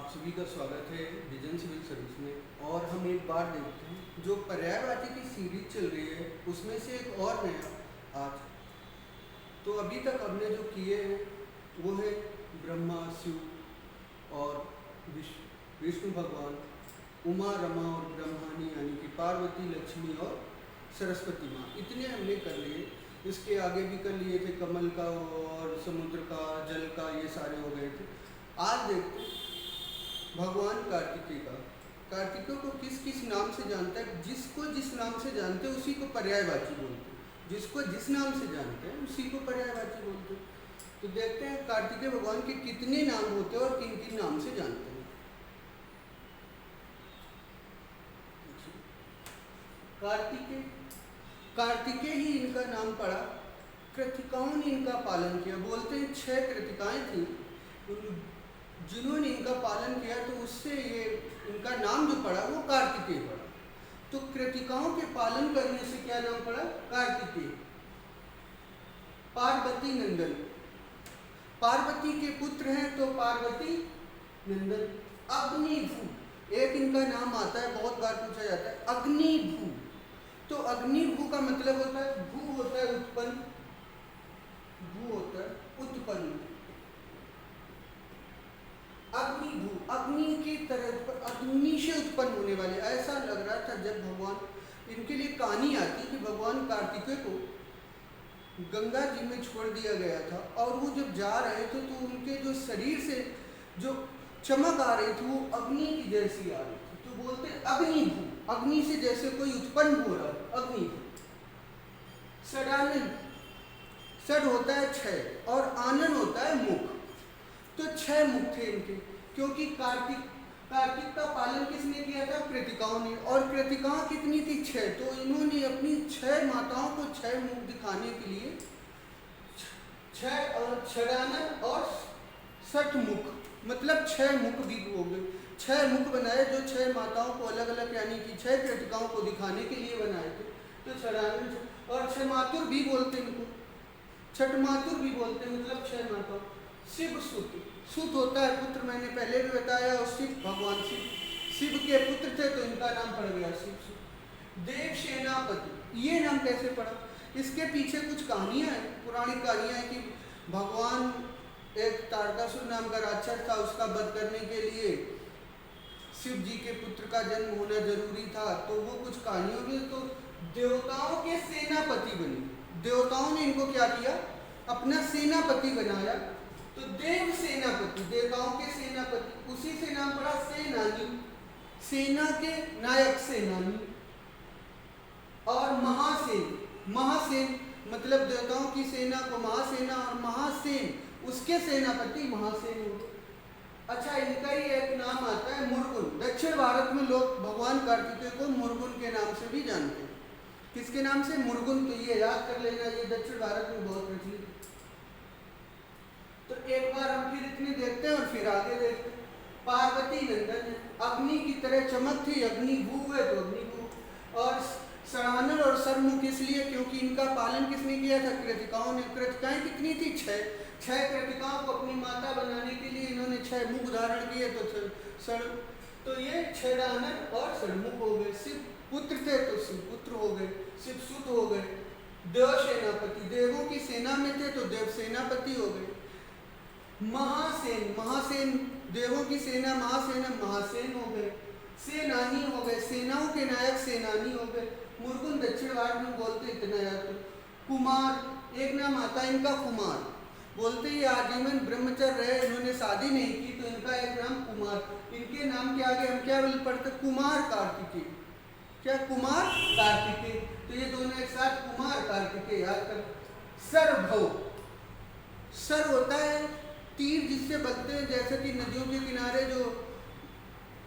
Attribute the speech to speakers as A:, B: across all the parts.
A: आप सभी का स्वागत है विजन सिविल सर्विस में। और हम एक बार देखते हैं जो पर्यायवाची की सीरीज चल रही है उसमें से एक और नया आज। तो अभी तक हमने जो किए हैं वो है ब्रह्मा, शिव और विष्णु भगवान, उमा, रमा और ब्रह्मानी यानी कि पार्वती, लक्ष्मी और सरस्वती माँ। इतने हमने कर लिए। इसके आगे भी कर लिए थे, कमल का और समुद्र का, जल का, ये सारे हो गए थे। आज देखते हैं भगवान कार्तिकेय का। कार्तिकेय को किस किस नाम से जानता है? जिसको जिस नाम से जानते हैं उसी को पर्यायवाची बोलते हैं। जिसको जिस नाम से जानते हैं उसी को पर्यायवाची बोलते हैं। तो देखते हैं कार्तिकेय भगवान के कितने नाम होते हैं और किन किन नाम से जानते हैं। कार्तिकेय, कार्तिकेय ही इनका नाम पड़ा। कृतिकाओं ने इनका पालन किया। बोलते हैं 6 कृतिकाएं थी, जिन्होंने इनका पालन किया तो उससे ये इनका नाम जो पड़ा वो कार्तिकेय पड़ा। तो कृतिकाओं के पालन करने से क्या नाम पड़ा? कार्तिकेय। पार्वती नंदन, पार्वती के पुत्र हैं तो पार्वती नंदन। अग्निभू, एक इनका नाम आता है, बहुत बार पूछा जाता है, अग्निभू। तो अग्निभू का मतलब होता है, भू होता है उत्पन्न, भू होता है उत्पन्न। अग्निभू, अग्नि की तरह, अग्नि से उत्पन्न होने वाले। ऐसा लग रहा था जब भगवान, इनके लिए कहानी आती कि भगवान कार्तिकेय को गंगा जी में छोड़ दिया गया था और वो जब जा रहे थे तो उनके जो शरीर से जो चमक आ रही थी वो अग्नि की जैसी आ रही थी। तो बोलते अग्निभू, अग्नि से जैसे कोई उत्पन्न हो रहा है, अग्निभू। षडानन, षड होता है 6 और आनन होता है मुख। तो 6 मुख थे इनके, क्योंकि कार्तिक का पालन किसने किया था? कृतिकाओं ने। और कृतिकाओं कितनी थी? 6। तो इन्होंने अपनी 6 माताओं को 6 मुख दिखाने के लिए 6 और षडानन और 60 मुख, मतलब 6 मुख भी हो गए। 6 मुख बनाए जो 6 माताओं को अलग अलग, यानी कि 6 कृतिकाओं को दिखाने के लिए बनाए थे। तो षडानन और 6 मातुर भी बोलते इनको, छठ मातुर भी बोलते, मतलब 6 माताओं। शिव सुत, सुत होता है पुत्र, मैंने पहले भी बताया। और शिव भगवान शिव के पुत्र थे तो इनका नाम पड़ गया शिव सुत। देव सेनापति, ये नाम कैसे पड़ा? इसके पीछे कुछ कहानियां हैं, पुरानी कहानियां हैं कि भगवान, एक तारकासुर नाम का राक्षस था, उसका वध करने के लिए शिव जी के पुत्र का जन्म होना जरूरी था। तो वो कुछ कहानियों में तो देवताओं के सेनापति बने। देवताओं ने इनको क्या किया? अपना सेनापति बनाया। तो देव सेनापति, देवताओं के सेनापति, उसी से नाम पड़ा सेनानी, सेना के नायक सेनानी। और महासेन, महासेन मतलब देवताओं की सेना को महासेना, और महासेन उसके सेनापति महासेन हो। अच्छा, इनका ही एक नाम आता है मुर्गुन। दक्षिण भारत में लोग भगवान कार्तिकेय को मुर्गुन के नाम से भी जानते हैं। किसके नाम से? मुर्गुन। तो ये याद कर लेना, ये दक्षिण भारत में बहुत प्रचलित है। तो एक बार हम फिर इतने देखते हैं और फिर आगे देखते हैं। पार्वती नंदन, अग्नि की तरह चमक थी, अग्निभू है तो अग्निभू। और षडानन और सरमुख इसलिए क्योंकि इनका पालन किसने किया था? कृतिकाओं ने। कृतिकाएं कितनी थी? 6 कृतिकाओं को अपनी माता बनाने के लिए इन्होंने 6 मुख धारण किए। तो ये षडानन और षडमुख हो गए। शिव पुत्र थे तो शिव पुत्र हो गए, शिव सुत हो गए। देव सेनापति, देवों की सेना में थे तो देव सेनापति हो गए। महासेन, महासेन देवों की सेना, महासेना महासेन हो गए। सेनानी हो गए, सेनाओं के नायक सेनानी हो गए। मुर्गुन दक्षिण भारत में बोलते, इतना याद करो। कुमार, एक नाम आता है इनका कुमार। बोलते ये आजीवन ब्रह्मचर्य रहे, इन्होंने शादी नहीं की तो इनका एक नाम कुमार। इनके नाम के आगे हम क्या पढ़ते? कुमार कार्तिकेय। क्या? कुमार कार्तिकेय। तो ये दोनों एक साथ कुमार कार्तिकेय याद कर। सरभव, सर होता है तीर जिससे बनते हैं, जैसे कि नदियों के किनारे जो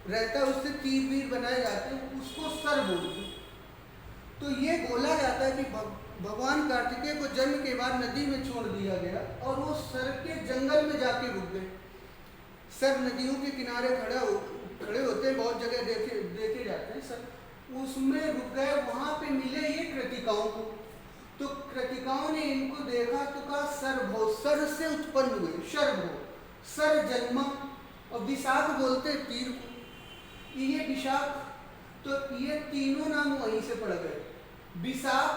A: रहता है उससे तीर वीर बनाए जाते हैं, उसको सर बोलते हैं। तो ये बोला जाता है कि भगवान कार्तिकेय को जन्म के बाद नदी में छोड़ दिया गया और वो सर के जंगल में जाके रुक गए। सर नदियों के किनारे खड़े होते हैं, बहुत जगह देखे जाते हैं सर, उसमें रुक गए। वहां पे मिले ये कृतिकाओं को। तो कृतिकाओं ने इनको देखा तो कहा सरभो, सर से उत्पन्न हुए, शरभो, सर जन्मा और विशाख बोलते हैं तीर को। ये विशाख, तो ये तीनों नाम वहीं से पड़ गए। विशाख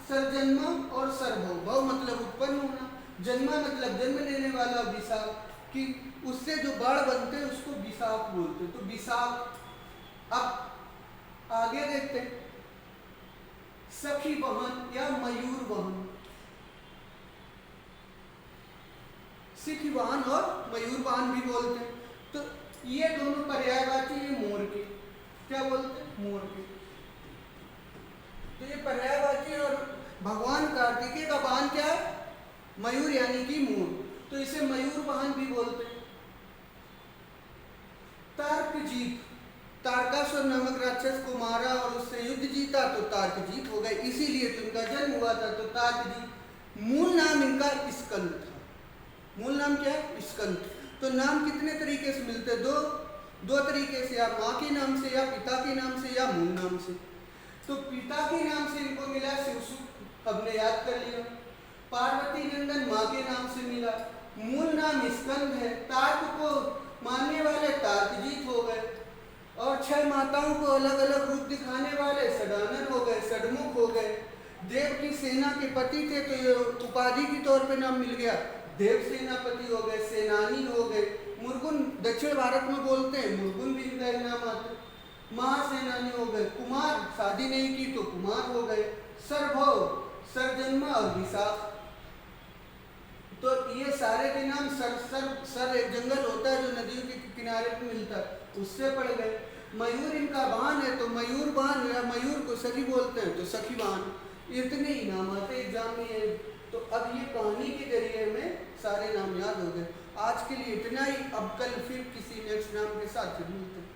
A: सरजन्म और सरभव, भव मतलब उत्पन्न होना, जन्मा मतलब जन्म लेने वाला, विशाख कि उससे जो बाढ़ बनते हैं उसको विशाख बोलते हैं। तो विशाख। अब आगे देखते हैं, सखी वाहन या मयूर वाहन। सखी वाहन और मयूर वाहन भी बोलते हैं। तो ये दोनों पर्यायवाची, ये मोर के, क्या बोलते हैं, मोर के। तो ये पर्यायवाची, और भगवान कार्तिकेय का वाहन क्या है, मयूर यानी कि मोर, तो इसे मयूर वाहन भी बोलते हैं। तार्कजीत, तारकासुर नामक राक्षस को मारा और उससे युद्ध जीता तो तार्कजीत हो गए, इसीलिए तो इनका जन्म हुआ था। तो तार्कजीत, मूल नाम इनका स्कंद था। मूल नाम क्या है, स्कंद। तो नाम कितने तरीके से मिलते हैं, दो तरीके से, या माँ के नाम से, या पिता के नाम से, या मूल नाम से। तो पिता के नाम से इनको मिला शिवसुत, हमने याद कर लिया। पार्वती नंदन माँ के नाम से मिला। मूल नाम स्कंद है। तार्क को मानने वाले तार्कजीत हो गए, और 6 माताओं को अलग अलग रूप दिखाने वाले षडानन हो गए, षडमुख हो गए। देव की सेना के पति थे तो ये उपाधि के तौर पे नाम मिल गया, देव सेनापति हो गए, सेनानी हो गए। मुर्गुन दक्षिण भारत में बोलते हैं, मुर्गुन भी इनका नाम आता है। महासेनानी हो गए। कुमार, शादी नहीं की तो कुमार हो गए। सरभव, सरजन्मा और विशाख। तो ये सारे के नाम सर एक जंगल होता है जो नदियों के किनारे पे मिलता है, उससे पड़ गए। मयूर इनका वाहन है, तो मयूर वाहन या मयूर को सखी बोलते हैं, तो सखी वाहन। इतने ही नाम आते एग्जाम में। तो अब ये कहानी के जरिए में सारे नाम याद हो गए। आज के लिए इतना ही, अब कल फिर किसी नेक्स्ट नाम के साथ मिलते हैं।